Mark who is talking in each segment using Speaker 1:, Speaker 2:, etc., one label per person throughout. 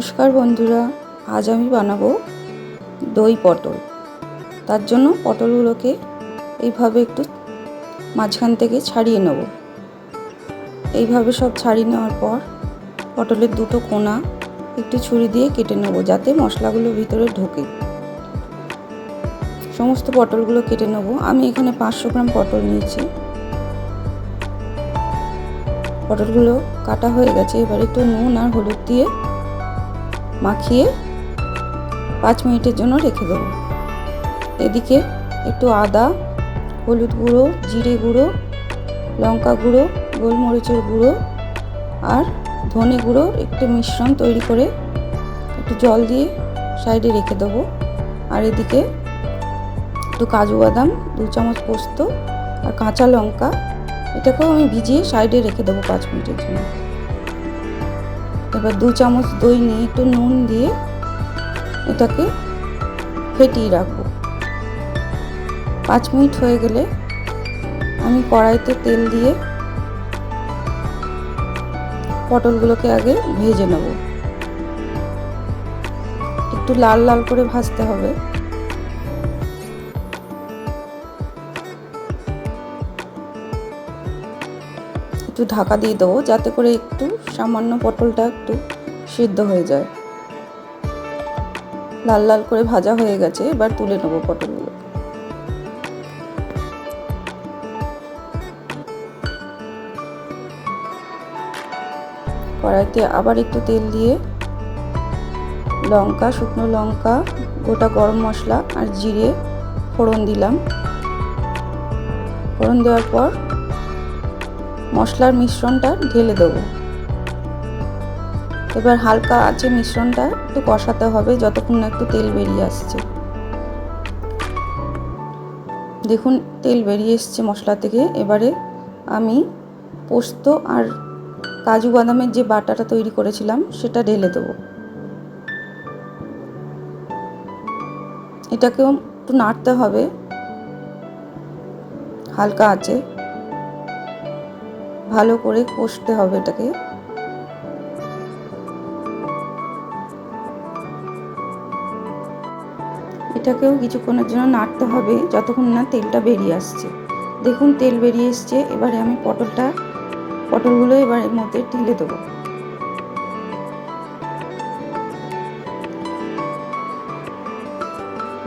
Speaker 1: নমস্কার বন্ধুরা, আজ আমি বানাবো দই পটল। তার জন্য পটলগুলোকে এইভাবে একটু মাঝখান থেকে ছাড়িয়ে নেব। এইভাবে সব ছাড়িয়ে নেওয়ার পর পটলের দুটো কোনা একটু ছুরি দিয়ে কেটে নেব, যাতে মশলাগুলো ভিতরে ঢোকে। সমস্ত পটলগুলো কেটে নেব। আমি এখানে 500 গ্রাম পটল নিয়েছি। পটলগুলো কাটা হয়ে গেছে। এবার একটু নুন আর হলুদ দিয়ে মাখিয়ে 5 মিনিটের জন্য রেখে দেবো। এদিকে একটু আদা, হলুদ গুঁড়ো, জিরে গুঁড়ো, লঙ্কা গুঁড়ো, গোলমরিচের গুঁড়ো আর ধনে গুঁড়োর একটু মিশ্রণ তৈরি করে একটু জল দিয়ে সাইডে রেখে দেবো। আর এদিকে একটু কাজু বাদাম, 2 চামচ পোস্ত আর কাঁচা লঙ্কা, এটাকেও আমি ভিজিয়ে সাইডে রেখে দেবো 5 মিনিটের জন্য। এবার 2 চামচ দই নিয়ে একটু নুন দিয়ে এটাকে ফেটিয়ে রাখবো। 5 মিনিট হয়ে গেলে আমি কড়াইতে তেল দিয়ে পটলগুলোকে আগে ভেজে নেব। একটু লাল লাল করে ভাজতে হবে। একটু ঢাকা দিয়ে দেবো, যাতে করে একটু সামান্য পটলটা একটু সিদ্ধ হয়ে যায়। লাল লাল করে ভাজা হয়ে গেছে। এবার তুলে নেবো পটলগুলো। কড়াইতে আবার একটু তেল দিয়ে লঙ্কা, শুকনো লঙ্কা, গোটা গরম মশলা আর জিরে ফোড়ন দিলাম। ফোড়ন দেওয়ার পর মশলার মিশ্রণটা ঢেলে দেবো। এবার হালকা আঁচে মিশ্রণটা একটু কষাতে হবে, যতক্ষণ না একটু তেল বেরিয়ে আসছে। দেখুন তেল বেরিয়ে এসছে মশলা থেকে। এবারে আমি পোস্ত আর কাজু বাদামের যে বাটাটা তৈরি করেছিলাম সেটা ঢেলে দেবো। এটাকেও একটু নাড়তে হবে হালকা আঁচে, ভালো করে কষতে হবে এটাকে। এটাকেও কিছুক্ষণের জন্য নাড়তে হবে, যতক্ষণ না তেলটা বেরিয়ে আসছে। দেখুন তেল বেরিয়ে এসছে। এবারে আমি পটলগুলো এবার এর মধ্যে ঢেলে দেবো।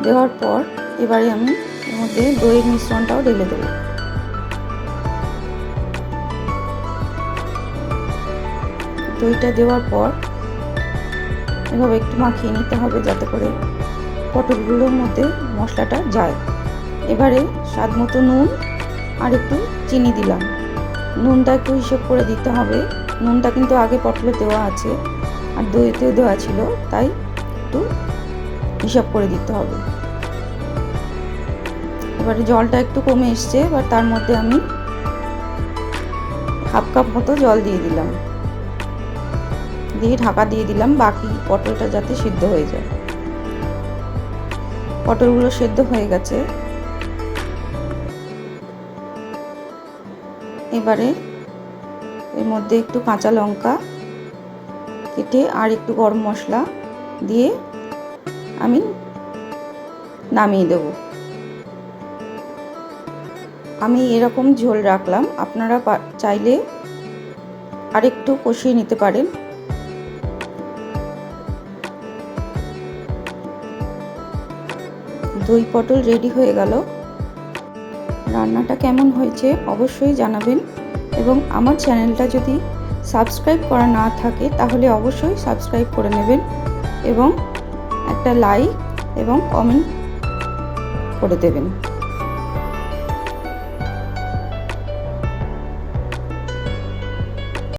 Speaker 1: দেওয়ার পর এবারে আমি এর মধ্যে দইয়ের মিশ্রণটাও ঢেলে দেবো। দইটা দেওয়ার পর এভাবে একটু মাখিয়ে নিতে হবে, যাতে করে পটলগুলোর মধ্যে মশলাটা যায়। এবারে স্বাদ মতো নুন আর একটু চিনি দিলাম। নুনটা একটু হিসেব করে দিতে হবে। নুনটা কিন্তু আগে পটলে দেওয়া আছে আর দইতেও দেওয়া ছিল, তাই একটু হিসাব করে দিতে হবে। এবারে জলটা একটু কমে এসছে। এবার তার মধ্যে আমি হাফ কাপ মতো জল দিয়ে দিলাম, দিয়ে ঢাকা দিয়ে দিলাম, বাকি পটলটা যাতে সিদ্ধ হয়ে যায়। পটলগুলো সিদ্ধ হয়ে গেছে। এবারে এর মধ্যে একটু কাঁচা লঙ্কা কেটে আর একটু গরম মশলা দিয়ে আমি নামিয়ে দেব। আমি এরকম ঝোল রাখলাম, আপনারা চাইলে আরেকটু কষিয়ে নিতে পারেন। দই পটল রেডি হয়ে গেল। রান্নাটা কেমন হয়েছে অবশ্যই জানাবেন, এবং আমার চ্যানেলটা যদি সাবস্ক্রাইব করা না থাকে তাহলে অবশ্যই সাবস্ক্রাইব করে নেবেন এবং একটা লাইক এবং কমেন্ট করে দেবেন।